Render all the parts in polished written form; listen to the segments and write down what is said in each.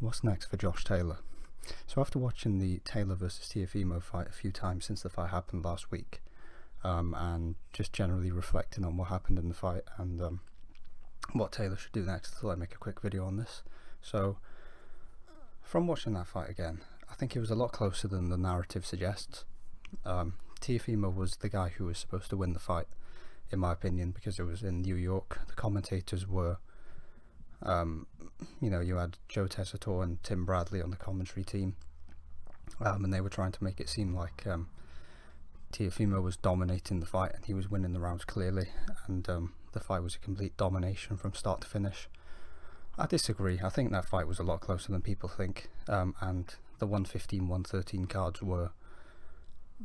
What's next for Josh Taylor? So after watching the Taylor versus Teofimo fight a few times since the fight happened last week, and just generally reflecting on what happened in the fight and what Taylor should do next, I thought I'd make a quick video on this. So from watching that fight again, I think it was a lot closer than the narrative suggests. Teofimo was the guy who was supposed to win the fight, in my opinion, because it was in New York. The commentators were, you had Joe Tessitore and Tim Bradley on the commentary team, and they were trying to make it seem like Teofimo was dominating the fight and he was winning the rounds clearly, and the fight was a complete domination from start to finish. I disagree. I think that fight was a lot closer than people think, and the 115-113 cards were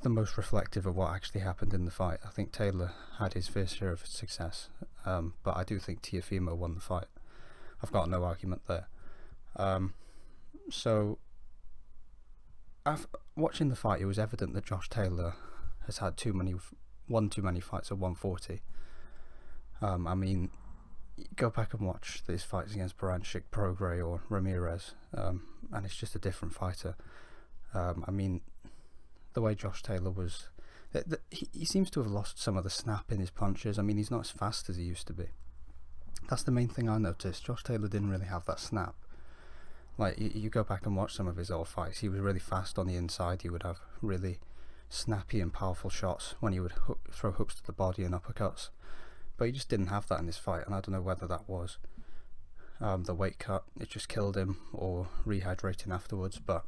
the most reflective of what actually happened in the fight. I think Taylor had his fair share of success, but I do think Teofimo won the fight. I've got no argument there. So watching the fight, it was evident that Josh Taylor has had won too many fights at 140. I mean, go back and watch these fights against Baranchyk, Prograis or Ramirez, and it's just a different fighter. I mean, the way Josh Taylor was, he seems to have lost some of the snap in his punches. I mean, he's not as fast as he used to be. That's the main thing I noticed. Josh Taylor didn't really have that snap. Like, you go back and watch some of his old fights, he was really fast on the inside. He would have really snappy and powerful shots when he would throw hooks to the body and uppercuts. But he just didn't have that in this fight, and I don't know whether that was the weight cut, it just killed him, or rehydrating afterwards. But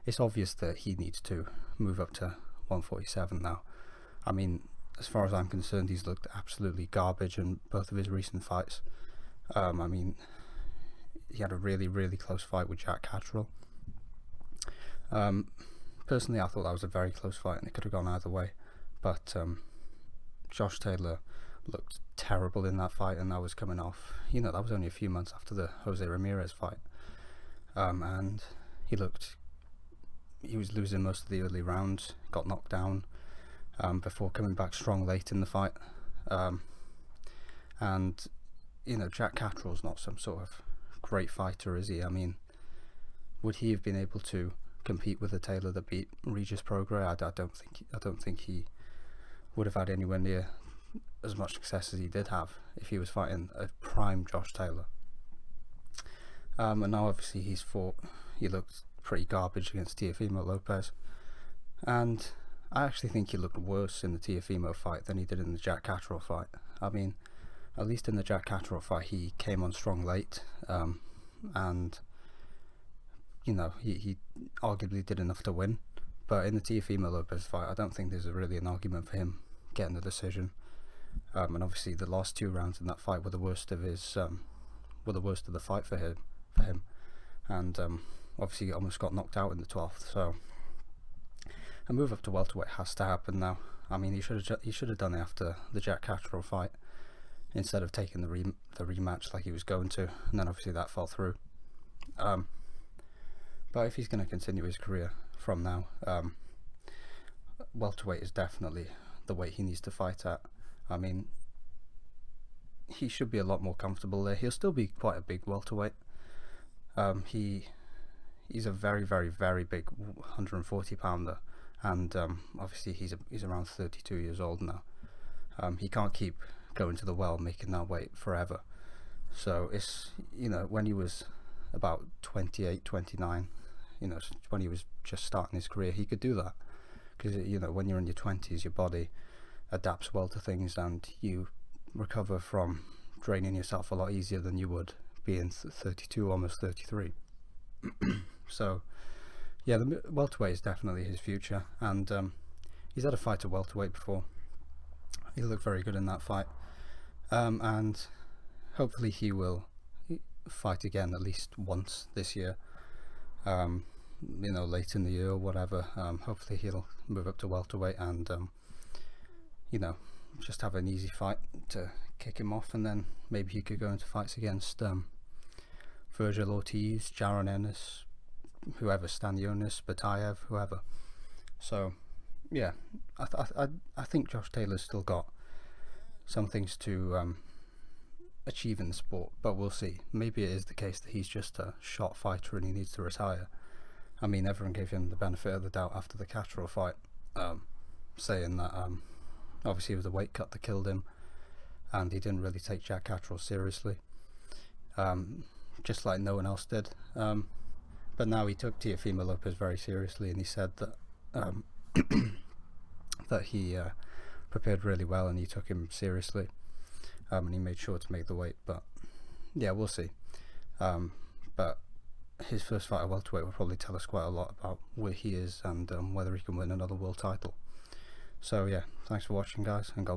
it's obvious that he needs to move up to 147 now. I mean, as far as I'm concerned, he's looked absolutely garbage in both of his recent fights. I mean, he had a really, really close fight with Jack Catterall. Personally, I thought that was a very close fight and it could have gone either way. But Josh Taylor looked terrible in that fight, and that was coming off, that was only a few months after the Jose Ramirez fight. And he was losing most of the early rounds, got knocked down before coming back strong late in the fight. And Jack Catterall's not some sort of great fighter, is he? I mean, would he have been able to compete with the Taylor that beat Regis Prograis? I don't think he would have had anywhere near as much success as he did have if he was fighting a prime Josh Taylor. And now obviously he looked pretty garbage against Teofimo Lopez, and I actually think he looked worse in the Teofimo fight than he did in the Jack Catterall fight. I mean, at least in the Jack Catterall fight he came on strong late, and he arguably did enough to win. But in the Teofimo Lopez fight, I don't think there's really an argument for him getting the decision. And obviously the last two rounds in that fight were the worst of the fight for him, and obviously he almost got knocked out in the 12th. So a move up to welterweight has to happen now. I mean, he should have done it after the Jack Catterall fight instead of taking the rematch like he was going to, and then obviously that fell through. But if he's going to continue his career from now, welterweight is definitely the weight he needs to fight at. I mean, he should be a lot more comfortable there. He'll still be quite a big welterweight. He's a very, very, very big 140 pounder, and obviously he's around 32 years old now. He can't keep going to the well making that weight forever. So it's, when he was about 28, 29, when he was just starting his career, he could do that, because when you're in your 20s, your body adapts well to things and you recover from draining yourself a lot easier than you would being 32, almost 33. So yeah, the welterweight is definitely his future, and he's had a fight at welterweight before. He looked very good in that fight, and hopefully he will fight again at least once this year, late in the year or whatever. Hopefully he'll move up to welterweight and just have an easy fight to kick him off, and then maybe he could go into fights against Virgil Ortiz, Jaron Ennis, whoever, Stanionis, Batayev, whoever. So yeah, I think Josh Taylor's still got some things to achieve in the sport, but we'll see. Maybe it is the case that he's just a shot fighter and he needs to retire. I mean, everyone gave him the benefit of the doubt after the Catterall fight, saying that obviously it was the weight cut that killed him, and he didn't really take Jack Catterall seriously, just like no one else did. But now he took Teofimo Lopez very seriously, and he said that that he prepared really well and he took him seriously, and he made sure to make the weight. But yeah, we'll see. But his first fight at welterweight will probably tell us quite a lot about where he is and whether he can win another world title. So yeah, thanks for watching, guys, and God